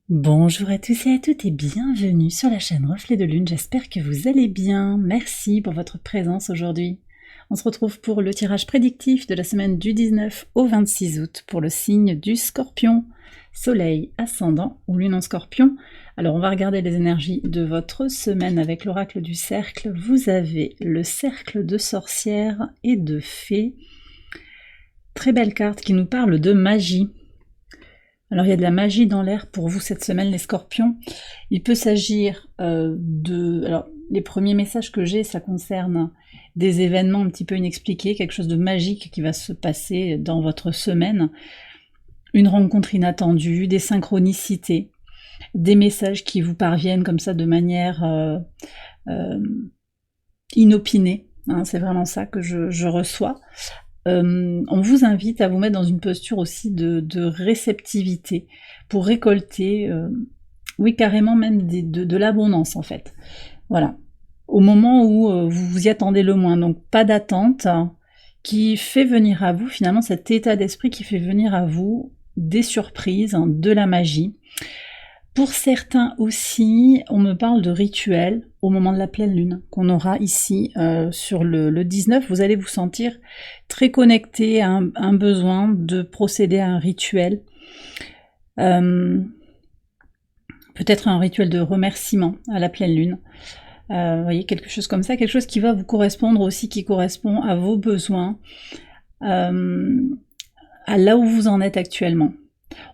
Bonjour à tous et à toutes et bienvenue sur la chaîne Reflet de Lune, j'espère que vous allez bien. Merci pour votre présence aujourd'hui. On se retrouve pour le tirage prédictif de la semaine du 19 au 26 août pour le signe du Scorpion, Soleil, Ascendant ou Lune en Scorpion. Alors on va regarder les énergies de votre semaine avec l'oracle du cercle. Vous avez le cercle de sorcières et de fées. Très belle carte qui nous parle de magie. Alors il y a de la magie dans l'air pour vous cette semaine les scorpions. Il peut s'agir Alors les premiers messages que j'ai, ça concerne des événements un petit peu inexpliqués, quelque chose de magique qui va se passer dans votre semaine. Une rencontre inattendue, des synchronicités, des messages qui vous parviennent comme ça de manière inopinée. Hein, c'est vraiment ça que je reçois. On vous invite à vous mettre dans une posture aussi de réceptivité pour récolter, oui carrément même de l'abondance en fait. Voilà, au moment où vous vous y attendez le moins, donc pas d'attente, qui fait venir à vous finalement cet état d'esprit qui fait venir à vous des surprises, hein, de la magie. Pour certains aussi, on me parle de rituels au moment de la pleine lune qu'on aura ici sur le 19. Vous allez vous sentir très connecté à un besoin de procéder à un rituel. Peut-être un rituel de remerciement à la pleine lune. Vous voyez, quelque chose comme ça, quelque chose qui va vous correspondre aussi, qui correspond à vos besoins, à là où vous en êtes actuellement.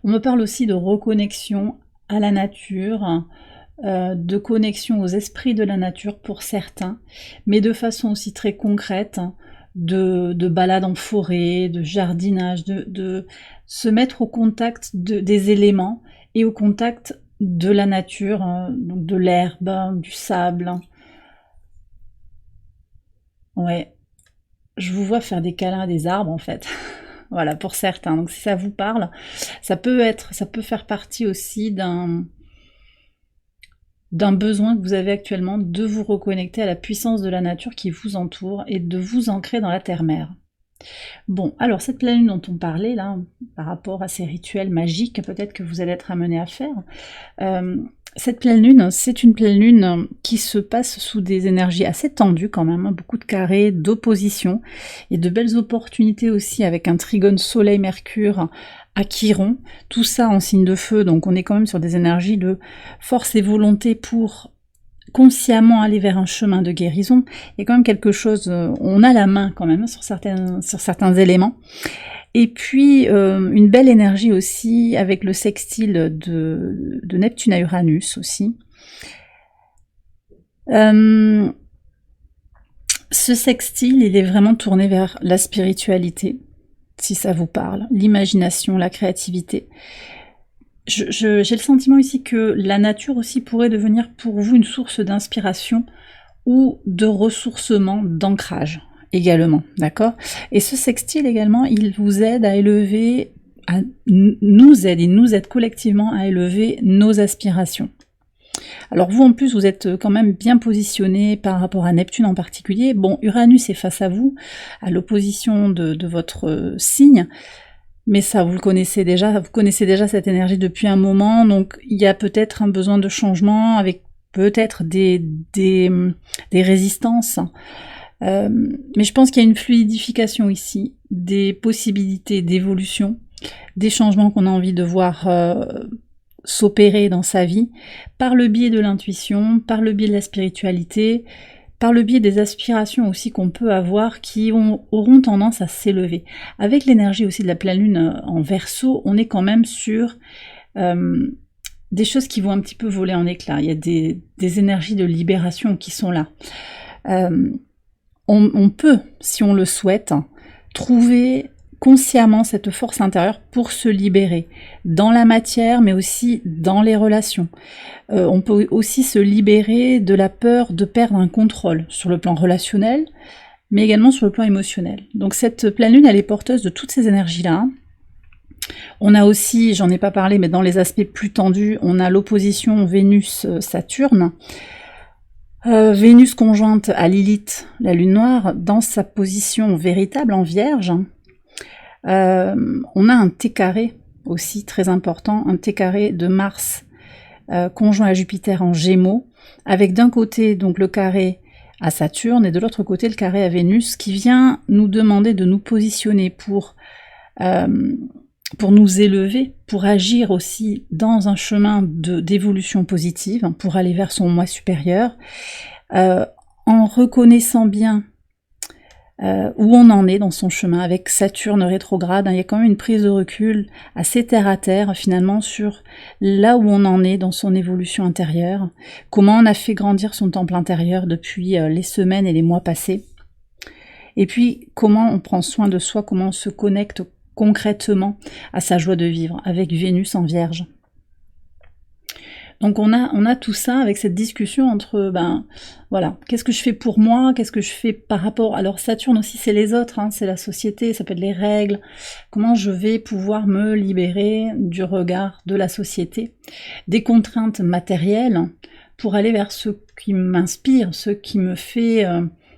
On me parle aussi de reconnexion à la nature, de connexion aux esprits de la nature pour certains, mais de façon aussi très concrète, de balade en forêt, de jardinage, de se mettre au contact des éléments et au contact de la nature, donc de l'herbe, du sable. Ouais, je vous vois faire des câlins à des arbres en fait. Voilà, pour certains. Donc si ça vous parle, ça peut faire partie aussi d'un besoin que vous avez actuellement de vous reconnecter à la puissance de la nature qui vous entoure et de vous ancrer dans la terre-mère. Bon, alors cette pleine lune dont on parlait là, par rapport à ces rituels magiques peut-être que vous allez être amené à faire, cette pleine lune, c'est une pleine lune qui se passe sous des énergies assez tendues quand même, hein, beaucoup de carrés, d'opposition, et de belles opportunités aussi avec un trigone Soleil-Mercure à Chiron, tout ça en signe de feu, donc on est quand même sur des énergies de force et volonté pour consciemment aller vers un chemin de guérison. Il y a quand même quelque chose, on a la main quand même sur certains éléments. Et puis une belle énergie aussi avec le sextile de Neptune à Uranus aussi. Ce sextile, il est vraiment tourné vers la spiritualité, si ça vous parle, l'imagination, la créativité. J'ai le sentiment ici que la nature aussi pourrait devenir pour vous une source d'inspiration ou de ressourcement, d'ancrage également, d'accord? Et ce sextile également, il vous aide à élever, il nous aide collectivement à élever nos aspirations. Alors vous en plus, vous êtes quand même bien positionné par rapport à Neptune en particulier. Bon, Uranus est face à vous, à l'opposition de votre signe, mais ça, vous connaissez déjà cette énergie depuis un moment, donc il y a peut-être un besoin de changement avec peut-être des résistances. Mais je pense qu'il y a une fluidification ici, des possibilités d'évolution, des changements qu'on a envie de voir s'opérer dans sa vie, par le biais de l'intuition, par le biais de la spiritualité, par le biais des aspirations aussi qu'on peut avoir qui auront tendance à s'élever. Avec l'énergie aussi de la pleine lune en Verseau, on est quand même sur des choses qui vont un petit peu voler en éclats. Il y a des énergies de libération qui sont là. On peut, si on le souhaite, trouver consciemment cette force intérieure pour se libérer dans la matière mais aussi dans les relations. On peut aussi se libérer de la peur de perdre un contrôle sur le plan relationnel mais également sur le plan émotionnel. Donc cette pleine lune, elle est porteuse de toutes ces énergies-là. On a aussi, j'en ai pas parlé, mais dans les aspects plus tendus, on a l'opposition Vénus-Saturne. Vénus conjointe à Lilith, la lune noire, dans sa position véritable en Vierge. On a un T carré aussi très important, un T carré de Mars conjoint à Jupiter en Gémeaux, avec d'un côté donc le carré à Saturne et de l'autre côté le carré à Vénus, qui vient nous demander de nous positionner pour nous élever, pour agir aussi dans un chemin d'évolution positive, pour aller vers son moi supérieur, en reconnaissant bien où on en est dans son chemin avec Saturne rétrograde. Il y a quand même une prise de recul assez terre à terre finalement sur là où on en est dans son évolution intérieure, comment on a fait grandir son temple intérieur depuis les semaines et les mois passés, et puis comment on prend soin de soi, comment on se connecte concrètement à sa joie de vivre avec Vénus en Vierge. Donc on a tout ça avec cette discussion entre, voilà, qu'est-ce que je fais pour moi, qu'est-ce que je fais par rapport, alors Saturne aussi c'est les autres, c'est la société, ça peut être les règles, comment je vais pouvoir me libérer du regard de la société, des contraintes matérielles, pour aller vers ce qui m'inspire, ce qui me fait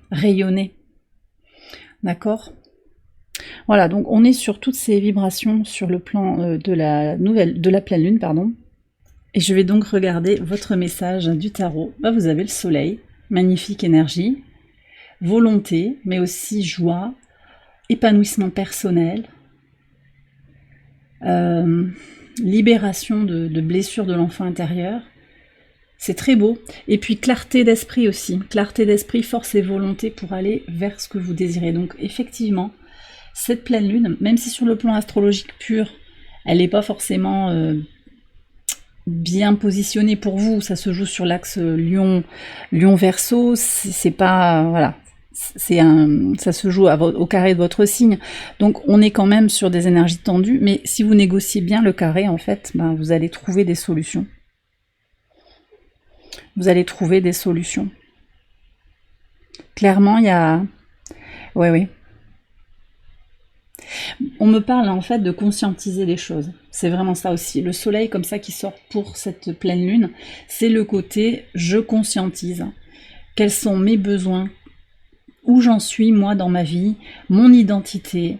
rayonner. D'accord ? Voilà, donc on est sur toutes ces vibrations sur le plan de la pleine lune, pardon. Et je vais donc regarder votre message du tarot. Vous avez le soleil, magnifique énergie, volonté, mais aussi joie, épanouissement personnel, libération de blessures de l'enfant intérieur. C'est très beau. Et puis clarté d'esprit aussi. Clarté d'esprit, force et volonté pour aller vers ce que vous désirez. Donc effectivement, cette pleine lune, même si sur le plan astrologique pur, elle n'est pas forcément bien positionnée pour vous, ça se joue sur l'axe Lion-Verseau, c'est pas, voilà, ça se joue au carré de votre signe, donc on est quand même sur des énergies tendues, mais si vous négociez bien le carré, en fait, vous allez trouver des solutions. Vous allez trouver des solutions. Clairement, il y a... Oui. On me parle en fait de conscientiser les choses. C'est vraiment ça aussi. Le soleil comme ça qui sort pour cette pleine lune, c'est le côté je conscientise. Quels sont mes besoins? Où j'en suis moi dans ma vie? Mon identité?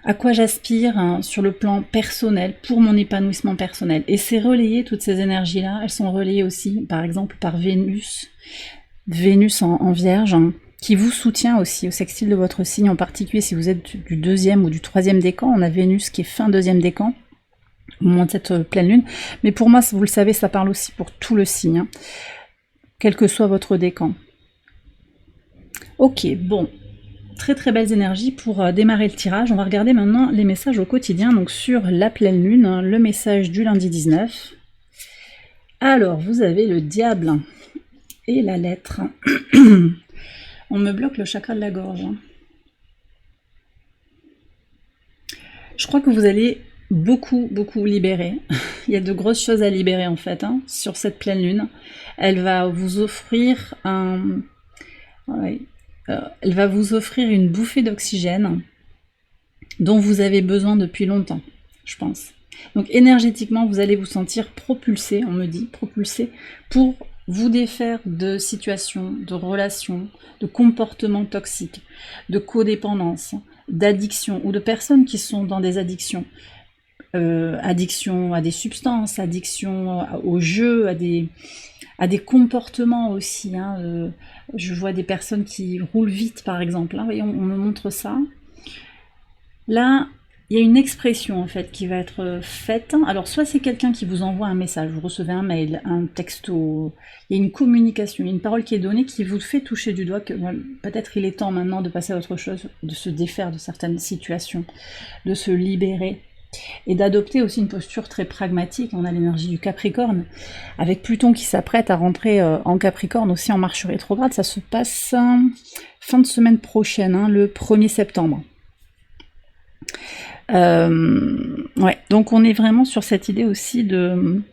À quoi j'aspire sur le plan personnel, pour mon épanouissement personnel. Et c'est relayé, toutes ces énergies-là, elles sont relayées aussi, par exemple, par Vénus en Vierge, qui vous soutient aussi au sextile de votre signe, en particulier si vous êtes du 2e ou du 3e décan. On a Vénus qui est fin 2e décan, au moment de cette pleine lune. Mais pour moi, vous le savez, ça parle aussi pour tout le signe, quel que soit votre décan. Ok, bon. Très très belles énergies pour démarrer le tirage. On va regarder maintenant les messages au quotidien, donc sur la pleine lune, le message du lundi 19. Alors, vous avez le diable et la lettre. On me bloque le chakra de la gorge. Je crois que vous allez beaucoup libérer. Il y a de grosses choses à libérer en fait, sur cette pleine lune. Elle va vous offrir elle va vous offrir une bouffée d'oxygène dont vous avez besoin depuis longtemps, je pense. Donc énergétiquement, vous allez vous sentir propulsé, on me dit, propulsé, pour vous défaire de situations, de relations, de comportements toxiques, de codépendance, d'addiction, ou de personnes qui sont dans des addictions. Addiction à des substances, addiction aux jeux, à des comportements aussi. Je vois des personnes qui roulent vite, par exemple. Voyez, on me montre ça. Là, il y a une expression en fait qui va être faite. Alors, soit c'est quelqu'un qui vous envoie un message, vous recevez un mail, un texto, il y a une communication, il y a une parole qui est donnée qui vous fait toucher du doigt que peut-être il est temps maintenant de passer à autre chose, de se défaire de certaines situations, de se libérer. Et d'adopter aussi une posture très pragmatique. On a l'énergie du Capricorne, avec Pluton qui s'apprête à rentrer en Capricorne, aussi en marche rétrograde. Ça se passe fin de semaine prochaine, le 1er septembre. Donc on est vraiment sur cette idée aussi de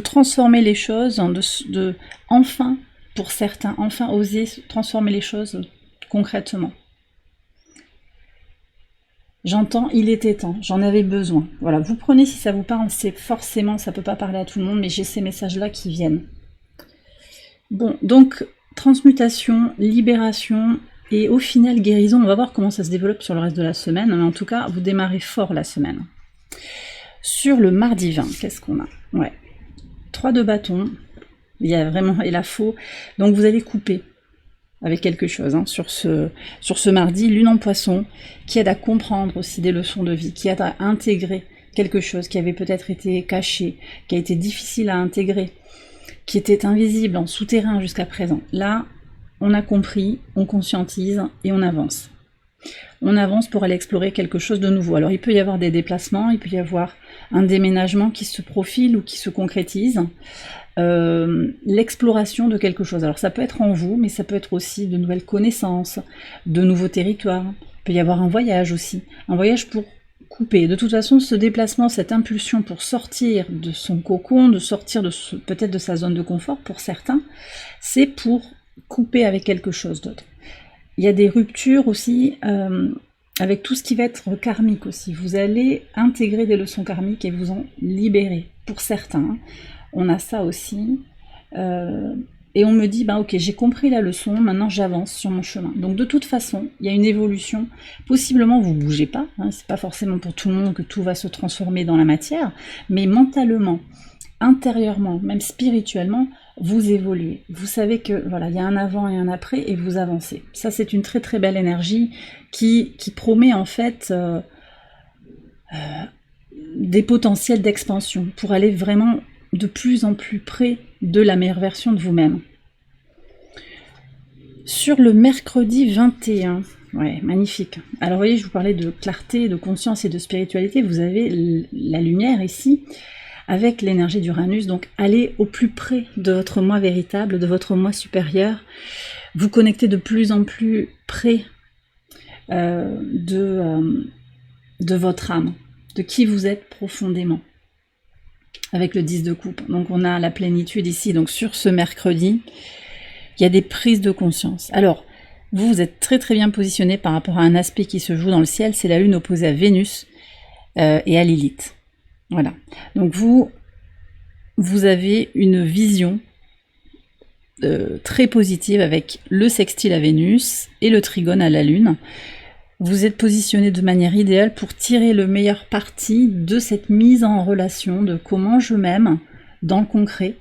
transformer les choses, de enfin, pour certains, enfin oser transformer les choses concrètement. J'entends, il était temps, j'en avais besoin. Voilà, vous prenez si ça vous parle, c'est forcément, ça peut pas parler à tout le monde, mais j'ai ces messages-là qui viennent. Bon, donc, transmutation, libération, et au final, guérison. On va voir comment ça se développe sur le reste de la semaine, mais en tout cas, vous démarrez fort la semaine. Sur le mardi 20, qu'est-ce qu'on a? Ouais, 3 de bâton, il y a vraiment, et la faux, donc vous allez couper avec quelque chose sur ce mardi, lune en poisson, qui aide à comprendre aussi des leçons de vie, qui aide à intégrer quelque chose qui avait peut-être été caché, qui a été difficile à intégrer, qui était invisible, en souterrain jusqu'à présent. Là, on a compris, on conscientise et on avance. On avance pour aller explorer quelque chose de nouveau. Alors il peut y avoir des déplacements, il peut y avoir un déménagement qui se profile ou qui se concrétise, l'exploration de quelque chose. Alors ça peut être en vous, mais ça peut être aussi de nouvelles connaissances, de nouveaux territoires. Il peut y avoir un voyage aussi, un voyage pour couper. De toute façon, ce déplacement, cette impulsion pour sortir de son cocon, de sortir de peut-être de sa zone de confort pour certains, c'est pour couper avec quelque chose d'autre. Il y a des ruptures aussi avec tout ce qui va être karmique aussi. Vous allez intégrer des leçons karmiques et vous en libérer. Pour certains, on a ça aussi. Et on me dit, bah ok, j'ai compris la leçon, maintenant j'avance sur mon chemin. Donc de toute façon, il y a une évolution. Possiblement, vous ne bougez pas. C'est pas forcément pour tout le monde que tout va se transformer dans la matière. Mais mentalement, intérieurement, même spirituellement, vous évoluez. Vous savez que voilà, il y a un avant et un après et vous avancez. Ça, c'est une très très belle énergie qui promet en fait des potentiels d'expansion pour aller vraiment de plus en plus près de la meilleure version de vous-même. Sur le mercredi 21, ouais, magnifique. Alors vous voyez, je vous parlais de clarté, de conscience et de spiritualité. Vous avez la lumière ici, avec l'énergie d'Uranus, donc allez au plus près de votre moi véritable, de votre moi supérieur, vous connectez de plus en plus près de votre âme, de qui vous êtes profondément, avec le 10 de coupe. Donc on a la plénitude ici, donc sur ce mercredi, il y a des prises de conscience. Alors, vous êtes très très bien positionné par rapport à un aspect qui se joue dans le ciel, c'est la lune opposée à Vénus et à Lilith. Voilà, donc vous avez une vision très positive avec le sextile à Vénus et le trigone à la Lune. Vous êtes positionné de manière idéale pour tirer le meilleur parti de cette mise en relation, de comment je m'aime dans le concret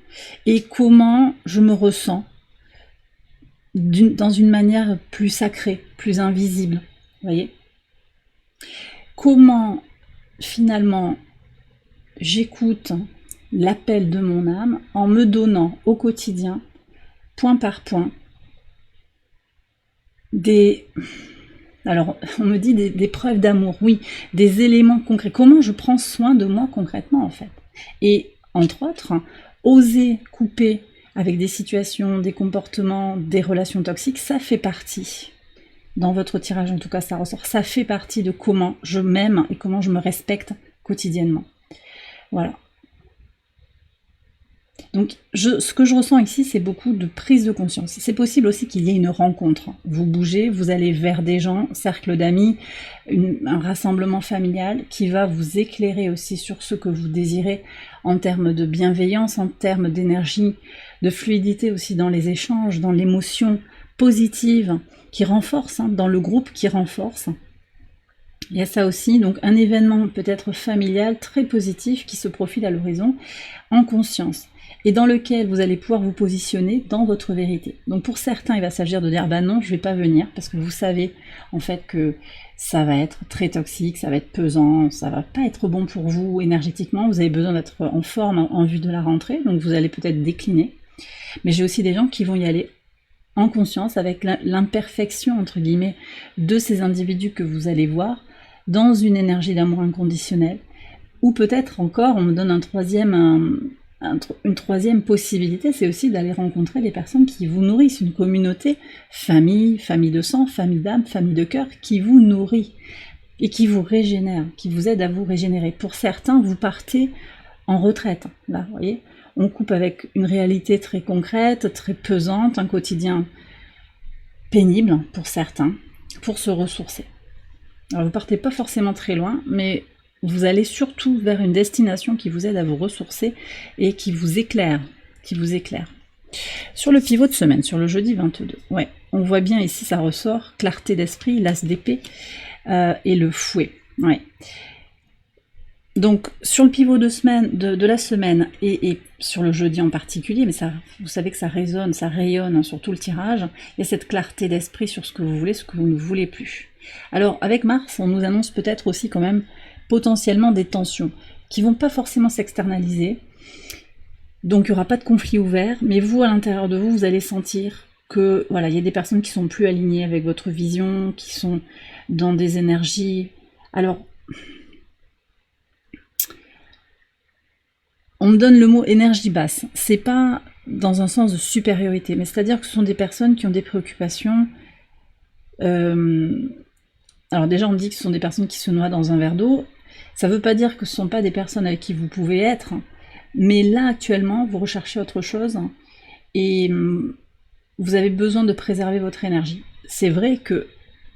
et comment je me ressens dans une manière plus sacrée, plus invisible. Vous voyez ? Comment finalement j'écoute l'appel de mon âme en me donnant au quotidien, point par point, alors on me dit des preuves d'amour, oui, des éléments concrets. Comment je prends soin de moi concrètement en fait. Et entre autres, oser couper avec des situations, des comportements, des relations toxiques, ça fait partie. Dans votre tirage en tout cas ça ressort, ça fait partie de comment je m'aime et comment je me respecte quotidiennement. Voilà. Donc, ce que je ressens ici, c'est beaucoup de prise de conscience. C'est possible aussi qu'il y ait une rencontre. Vous bougez, vous allez vers des gens, cercle d'amis, un rassemblement familial qui va vous éclairer aussi sur ce que vous désirez en termes de bienveillance, en termes d'énergie, de fluidité aussi dans les échanges, dans l'émotion positive qui renforce, dans le groupe qui renforce. Il y a ça aussi, donc un événement peut-être familial très positif qui se profile à l'horizon en conscience et dans lequel vous allez pouvoir vous positionner dans votre vérité. Donc pour certains, il va s'agir de dire bah non, je vais pas venir parce que vous savez en fait que ça va être très toxique, ça va être pesant, ça va pas être bon pour vous énergétiquement, vous avez besoin d'être en forme en vue de la rentrée, donc vous allez peut-être décliner. Mais j'ai aussi des gens qui vont y aller en conscience avec l'imperfection entre guillemets de ces individus que vous allez voir dans une énergie d'amour inconditionnel, ou peut-être encore, on me donne une troisième possibilité, c'est aussi d'aller rencontrer des personnes qui vous nourrissent, une communauté, famille de sang, famille d'âme, famille de cœur, qui vous nourrit et qui vous régénère, qui vous aide à vous régénérer. Pour certains, vous partez en retraite, là, vous voyez, on coupe avec une réalité très concrète, très pesante, un quotidien pénible pour certains, pour se ressourcer. Alors vous partez pas forcément très loin, mais vous allez surtout vers une destination qui vous aide à vous ressourcer et qui vous éclaire, Sur le pivot de semaine, sur le jeudi 22, ouais, on voit bien ici, ça ressort, clarté d'esprit, l'as d'épée et le fouet, ouais. Donc sur le pivot de la semaine et sur le jeudi en particulier, mais ça, vous savez que ça résonne, ça rayonne sur tout le tirage, il y a cette clarté d'esprit sur ce que vous voulez, ce que vous ne voulez plus. Alors avec Mars, on nous annonce peut-être aussi quand même potentiellement des tensions qui vont pas forcément s'externaliser, donc il n'y aura pas de conflit ouvert, mais vous à l'intérieur de vous, vous allez sentir que voilà, il y a des personnes qui sont plus alignées avec votre vision, qui sont dans des énergies. Alors on me donne le mot énergie basse. C'est pas dans un sens de supériorité, mais c'est-à-dire que ce sont des personnes qui ont des préoccupations. Alors déjà, on dit que ce sont des personnes qui se noient dans un verre d'eau. Ça ne veut pas dire que ce ne sont pas des personnes avec qui vous pouvez être, mais là, actuellement, vous recherchez autre chose et vous avez besoin de préserver votre énergie. C'est vrai que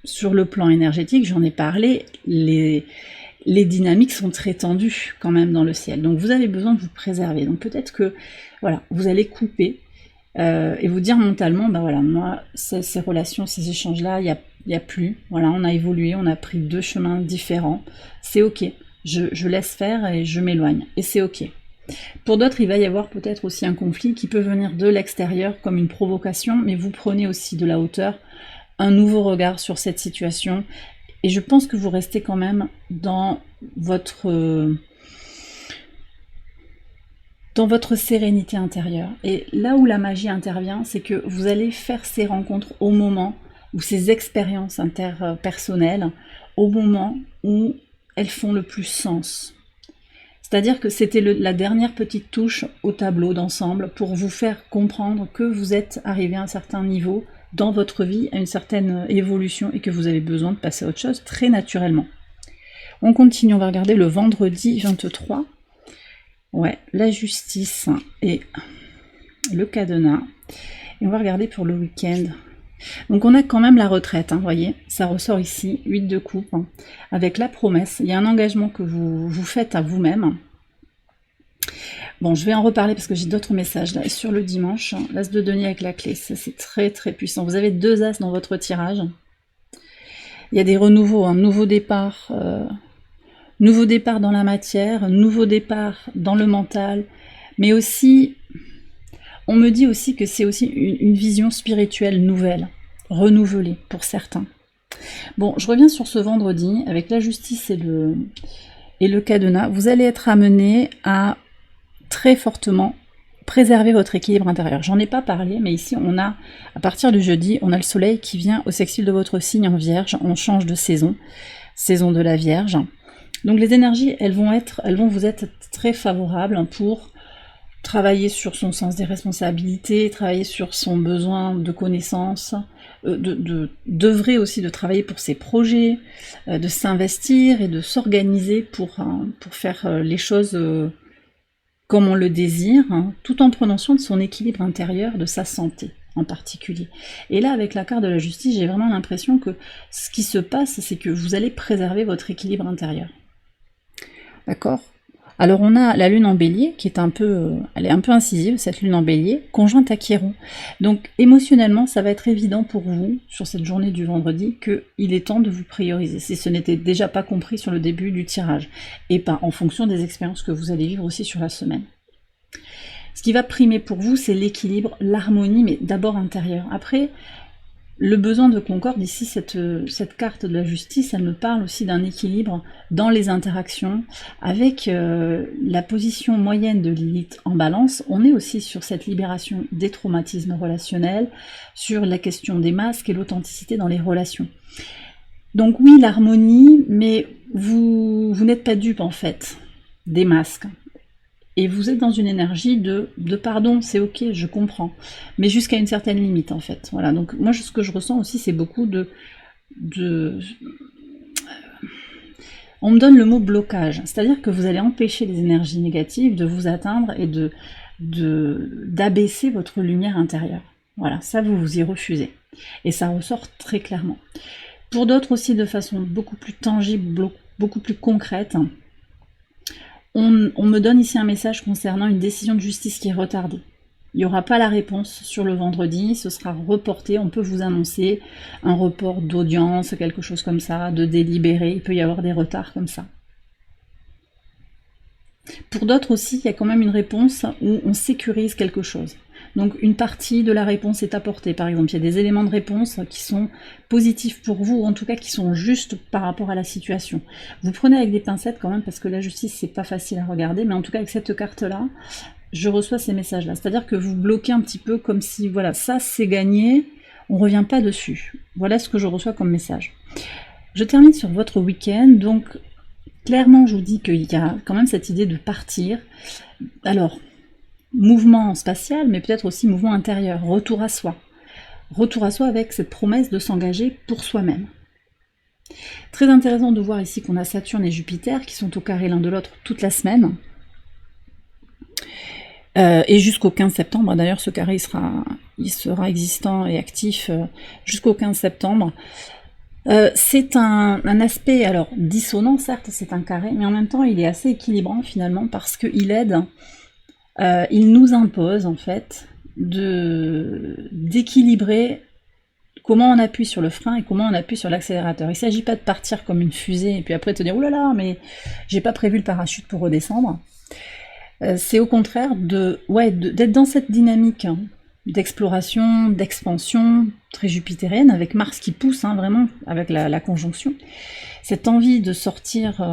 sur le plan énergétique, j'en ai parlé, les dynamiques sont très tendues quand même dans le ciel. Donc vous avez besoin de vous préserver. Donc peut-être que voilà, vous allez couper et vous dire mentalement, ben voilà, moi, ces relations, ces échanges-là, il y a plus. Voilà, on a évolué, on a pris deux chemins différents. C'est ok. Je laisse faire et je m'éloigne. Et c'est ok. Pour d'autres, il va y avoir peut-être aussi un conflit qui peut venir de l'extérieur comme une provocation, mais vous prenez aussi de la hauteur, un nouveau regard sur cette situation. Et je pense que vous restez quand même dans votre sérénité intérieure. Et là où la magie intervient, c'est que vous allez faire ces rencontres au moment où ces expériences interpersonnelles, au moment où elles font le plus sens. C'est-à-dire que c'était la dernière petite touche au tableau d'ensemble pour vous faire comprendre que vous êtes arrivé à un certain niveau dans votre vie, à une certaine évolution et que vous avez besoin de passer à autre chose très naturellement. On continue, on va regarder le vendredi 23. Ouais, la justice et le cadenas. Et on va regarder pour le week-end. Donc on a quand même la retraite, vous voyez, ça ressort ici, 8 de coupe, avec la promesse. Il y a un engagement que vous faites à vous-même. Bon, je vais en reparler parce que j'ai d'autres messages là. Et sur le dimanche, l'as de denier avec la clé, ça c'est très très puissant. Vous avez 2 as dans votre tirage. Il y a des renouveaux, un nouveau départ dans la matière, nouveau départ dans le mental, mais aussi, on me dit aussi que c'est aussi une vision spirituelle nouvelle, renouvelée pour certains. Bon, je reviens sur ce vendredi, avec la justice et le cadenas, vous allez être amené à très fortement préserver votre équilibre intérieur. J'en ai pas parlé, mais ici on a, à partir du jeudi, on a le soleil qui vient au sextile de votre signe en Vierge, on change de saison, saison de la Vierge. Donc les énergies, elles vont vous être très favorables pour travailler sur son sens des responsabilités, travailler sur son besoin de connaissances, d'œuvrer aussi, de travailler pour ses projets, de s'investir et de s'organiser pour faire les choses comme on le désire, tout en prenant soin de son équilibre intérieur, de sa santé en particulier. Et là, avec la carte de la justice, j'ai vraiment l'impression que ce qui se passe, c'est que vous allez préserver votre équilibre intérieur. D'accord ? Alors on a la lune en bélier, qui est elle est un peu incisive, cette lune en bélier, conjointe à Chiron. Donc émotionnellement, ça va être évident pour vous, sur cette journée du vendredi, qu'il est temps de vous prioriser, si ce n'était déjà pas compris sur le début du tirage, et pas en fonction des expériences que vous allez vivre aussi sur la semaine. Ce qui va primer pour vous, c'est l'équilibre, l'harmonie, mais d'abord intérieure. Après, le besoin de concorde, ici, cette carte de la justice, elle me parle aussi d'un équilibre dans les interactions. Avec la position moyenne de Lilith en balance, on est aussi sur cette libération des traumatismes relationnels, sur la question des masques et l'authenticité dans les relations. Donc oui, l'harmonie, mais vous n'êtes pas dupe en fait des masques. Et vous êtes dans une énergie de pardon, c'est ok, je comprends, mais jusqu'à une certaine limite en fait. Voilà, donc moi ce que je ressens aussi, c'est beaucoup on me donne le mot blocage, c'est-à-dire que vous allez empêcher les énergies négatives de vous atteindre et d'abaisser votre lumière intérieure. Voilà, ça vous y refusez. Et ça ressort très clairement. Pour d'autres aussi de façon beaucoup plus tangible, beaucoup plus concrète, on me donne ici un message concernant une décision de justice qui est retardée. Il n'y aura pas la réponse sur le vendredi, ce sera reporté, on peut vous annoncer un report d'audience, quelque chose comme ça, de délibéré, il peut y avoir des retards comme ça. Pour d'autres aussi, il y a quand même une réponse où on sécurise quelque chose. Donc une partie de la réponse est apportée. Par exemple, il y a des éléments de réponse qui sont positifs pour vous, ou en tout cas qui sont justes par rapport à la situation. Vous prenez avec des pincettes quand même, parce que la justice, c'est pas facile à regarder, mais en tout cas avec cette carte-là, je reçois ces messages-là. C'est-à-dire que vous bloquez un petit peu comme si, voilà, ça c'est gagné, on revient pas dessus. Voilà ce que je reçois comme message. Je termine sur votre week-end, donc clairement je vous dis qu'il y a quand même cette idée de partir. Alors, mouvement spatial, mais peut-être aussi mouvement intérieur, retour à soi. Retour à soi avec cette promesse de s'engager pour soi-même. Très intéressant de voir ici qu'on a Saturne et Jupiter qui sont au carré l'un de l'autre toute la semaine. Et jusqu'au 15 septembre, d'ailleurs ce carré il sera existant et actif jusqu'au 15 septembre. C'est un aspect, alors dissonant certes, c'est un carré, mais en même temps il est assez équilibrant finalement parce qu'il aide, il nous impose en fait d'équilibrer comment on appuie sur le frein et comment on appuie sur l'accélérateur. Il ne s'agit pas de partir comme une fusée et puis après te dire « Ouh là là, mais j'ai pas prévu le parachute pour redescendre ». C'est au contraire d'être dans cette dynamique d'exploration, d'expansion, très jupitérienne, avec Mars qui pousse, vraiment, avec la conjonction. Cette envie de sortir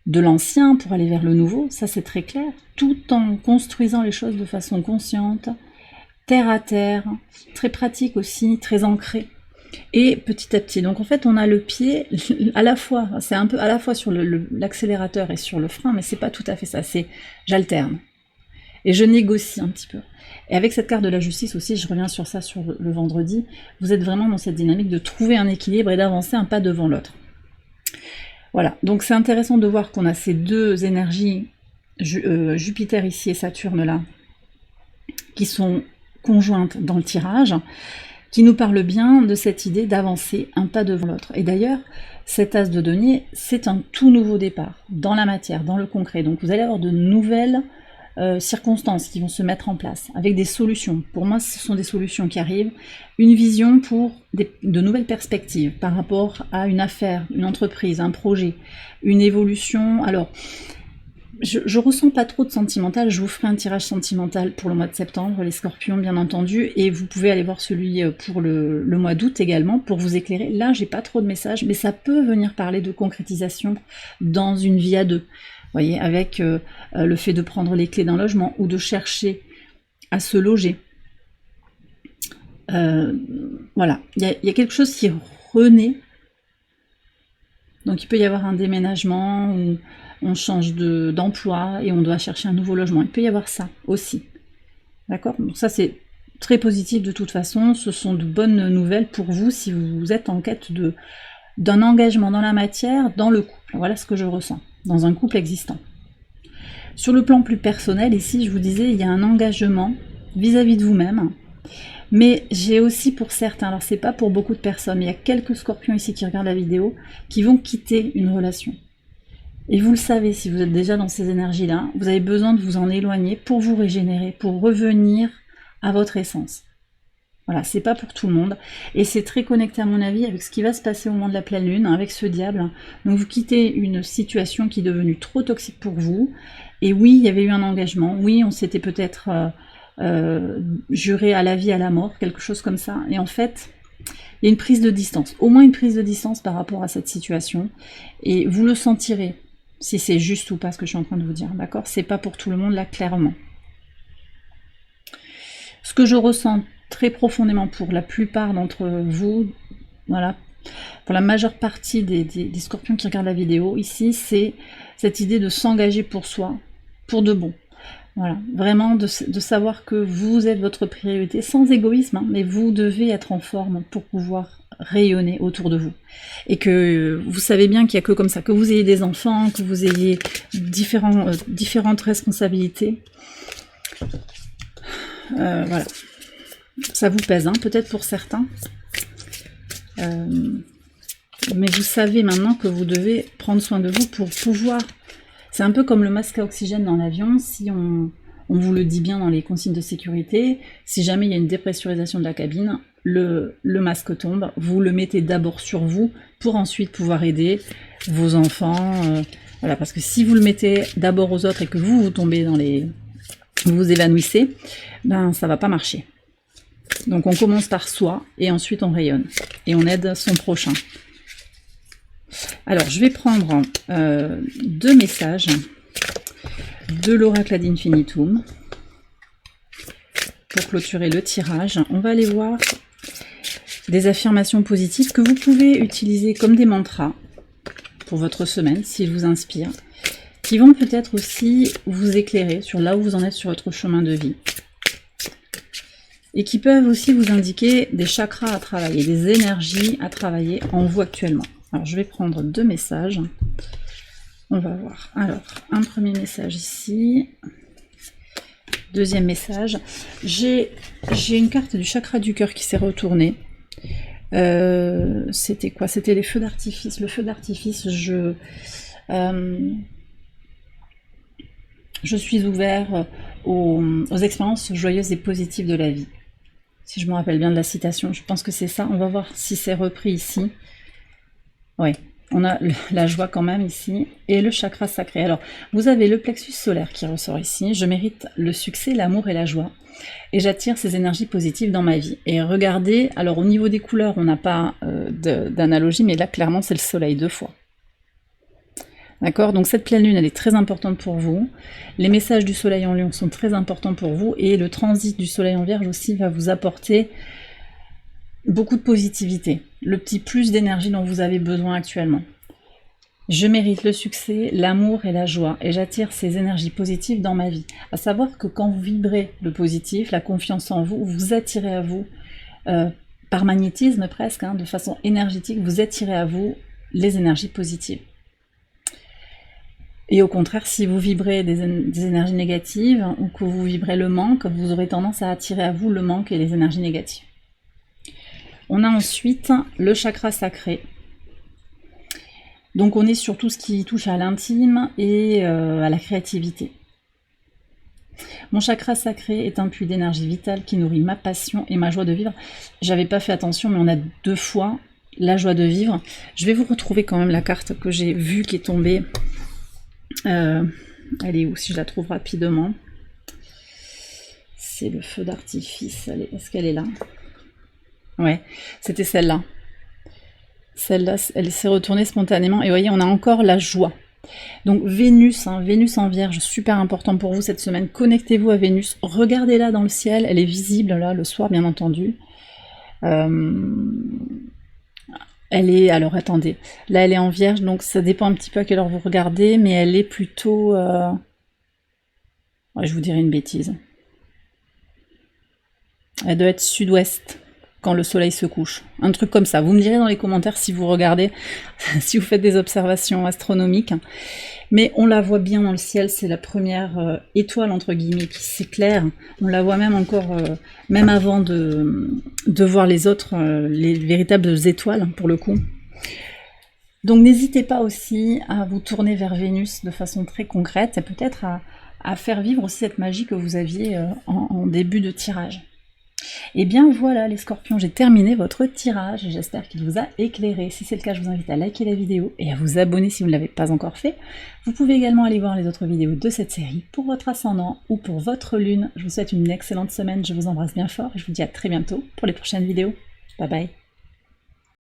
de l'ancien pour aller vers le nouveau, ça c'est très clair, tout en construisant les choses de façon consciente, terre à terre, très pratique aussi, très ancré. Et petit à petit, donc en fait on a le pied à la fois, c'est un peu à la fois sur l'accélérateur et sur le frein, mais c'est pas tout à fait ça, c'est j'alterne. Et je négocie un petit peu. Et avec cette carte de la justice aussi, je reviens sur ça sur le vendredi, vous êtes vraiment dans cette dynamique de trouver un équilibre et d'avancer un pas devant l'autre. Voilà, donc c'est intéressant de voir qu'on a ces deux énergies, Jupiter ici et Saturne là, qui sont conjointes dans le tirage, qui nous parle bien de cette idée d'avancer un pas devant l'autre. Et d'ailleurs, cet as de denier, c'est un tout nouveau départ, dans la matière, dans le concret. Donc vous allez avoir de nouvelles circonstances qui vont se mettre en place, avec des solutions. Pour moi, ce sont des solutions qui arrivent, une vision pour de nouvelles perspectives par rapport à une affaire, une entreprise, un projet, une évolution. Alors, je ressens pas trop de sentimental, je vous ferai un tirage sentimental pour le mois de septembre, les scorpions bien entendu, et vous pouvez aller voir celui pour le mois d'août également, pour vous éclairer. Là, j'ai pas trop de messages, mais ça peut venir parler de concrétisation dans une vie à deux. Vous voyez, avec le fait de prendre les clés d'un logement, ou de chercher à se loger. Voilà, il y a quelque chose qui renaît. Donc il peut y avoir un déménagement, ou on change d'emploi et on doit chercher un nouveau logement. Il peut y avoir ça aussi. D'accord? Donc ça c'est très positif de toute façon. Ce sont de bonnes nouvelles pour vous si vous êtes en quête d'un engagement dans la matière, dans le couple. Voilà ce que je ressens, dans un couple existant. Sur le plan plus personnel, ici je vous disais, il y a un engagement vis-à-vis de vous-même. Mais j'ai aussi pour certains, alors c'est pas pour beaucoup de personnes, mais il y a quelques scorpions ici qui regardent la vidéo, qui vont quitter une relation. Et vous le savez, si vous êtes déjà dans ces énergies-là, vous avez besoin de vous en éloigner pour vous régénérer, pour revenir à votre essence. Voilà, c'est pas pour tout le monde. Et c'est très connecté à mon avis avec ce qui va se passer au moment de la pleine lune, avec ce diable. Donc vous quittez une situation qui est devenue trop toxique pour vous. Et oui, il y avait eu un engagement. Oui, on s'était peut-être juré à la vie, à la mort, quelque chose comme ça. Et en fait, il y a une prise de distance. Au moins une prise de distance par rapport à cette situation. Et vous le sentirez. Si c'est juste ou pas ce que je suis en train de vous dire, d'accord? C'est pas pour tout le monde, là, clairement. Ce que je ressens très profondément pour la plupart d'entre vous, voilà, pour la majeure partie des scorpions qui regardent la vidéo, ici, c'est cette idée de s'engager pour soi, pour de bon. Voilà, vraiment de savoir que vous êtes votre priorité, sans égoïsme, mais vous devez être en forme pour pouvoir rayonner autour de vous. Et que vous savez bien qu'il n'y a que comme ça, que vous ayez des enfants, que vous ayez différentes responsabilités. Voilà. Ça vous pèse, peut-être pour certains. Mais vous savez maintenant que vous devez prendre soin de vous pour pouvoir... C'est un peu comme le masque à oxygène dans l'avion, si on vous le dit bien dans les consignes de sécurité, si jamais il y a une dépressurisation de la cabine, le masque tombe, vous le mettez d'abord sur vous pour ensuite pouvoir aider vos enfants, Voilà, parce que si vous le mettez d'abord aux autres et que vous tombez dans vous vous évanouissez, ben ça va pas marcher. Donc on commence par soi et ensuite on rayonne et on aide son prochain. Alors je vais prendre 2 messages de l'oracle ad infinitum pour clôturer le tirage. On va aller voir des affirmations positives que vous pouvez utiliser comme des mantras pour votre semaine s'ils vous inspirent, qui vont peut-être aussi vous éclairer sur là où vous en êtes sur votre chemin de vie. Et qui peuvent aussi vous indiquer des chakras à travailler, des énergies à travailler en vous actuellement. Alors je vais prendre 2 messages. On va voir. Alors, un premier message ici. Deuxième message. J'ai une carte du chakra du cœur qui s'est retournée. C'était quoi? C'était les feux d'artifice. Le feu d'artifice, je suis ouvert aux expériences joyeuses et positives de la vie. Si je me rappelle bien de la citation, je pense que c'est ça. On va voir si c'est repris ici. Oui, on a la joie quand même ici. Et le chakra sacré. Alors, vous avez le plexus solaire qui ressort ici. Je mérite le succès, l'amour et la joie. Et j'attire ces énergies positives dans ma vie. Et regardez, alors au niveau des couleurs, on n'a pas d'analogie, mais là, clairement, c'est le soleil 2 fois. D'accord? Donc cette pleine lune, elle est très importante pour vous. Les messages du soleil en lion sont très importants pour vous. Et le transit du soleil en vierge aussi va vous apporter beaucoup de positivité. Le petit plus d'énergie dont vous avez besoin actuellement. Je mérite le succès, l'amour et la joie. Et j'attire ces énergies positives dans ma vie. À savoir que quand vous vibrez le positif, la confiance en vous, vous attirez à vous, par magnétisme presque, de façon énergétique, vous attirez à vous les énergies positives. Et au contraire, si vous vibrez des énergies négatives ou que vous vibrez le manque, vous aurez tendance à attirer à vous le manque et les énergies négatives. On a ensuite le chakra sacré. Donc on est sur tout ce qui touche à l'intime et à la créativité. Mon chakra sacré est un puits d'énergie vitale qui nourrit ma passion et ma joie de vivre. J'avais pas fait attention, mais on a 2 fois la joie de vivre. Je vais vous retrouver quand même la carte que j'ai vue qui est tombée. Elle est où, si je la trouve rapidement? C'est le feu d'artifice. Est-ce qu'elle est là? Ouais, c'était celle-là. Celle-là, elle s'est retournée spontanément. Et vous voyez, on a encore la joie. Donc Vénus, Vénus en Vierge, super important pour vous cette semaine. Connectez-vous à Vénus. Regardez-la dans le ciel. Elle est visible là le soir, bien entendu. Elle est, alors attendez, là elle est en Vierge, donc ça dépend un petit peu à quelle heure vous regardez, mais elle est plutôt... Ouais, je vous dirais une bêtise. Elle doit être sud-ouest, quand le soleil se couche. Un truc comme ça. Vous me direz dans les commentaires si vous regardez, si vous faites des observations astronomiques. Mais on la voit bien dans le ciel, c'est la première étoile, entre guillemets, qui s'éclaire. On la voit même encore, même avant de voir les autres, les véritables étoiles, pour le coup. Donc n'hésitez pas aussi à vous tourner vers Vénus de façon très concrète, et peut-être à faire vivre aussi cette magie que vous aviez en début de tirage. Et bien voilà les scorpions, j'ai terminé votre tirage, j'espère qu'il vous a éclairé. Si c'est le cas, je vous invite à liker la vidéo et à vous abonner si vous ne l'avez pas encore fait. Vous pouvez également aller voir les autres vidéos de cette série pour votre ascendant ou pour votre lune. Je vous souhaite une excellente semaine, je vous embrasse bien fort et je vous dis à très bientôt pour les prochaines vidéos. Bye bye.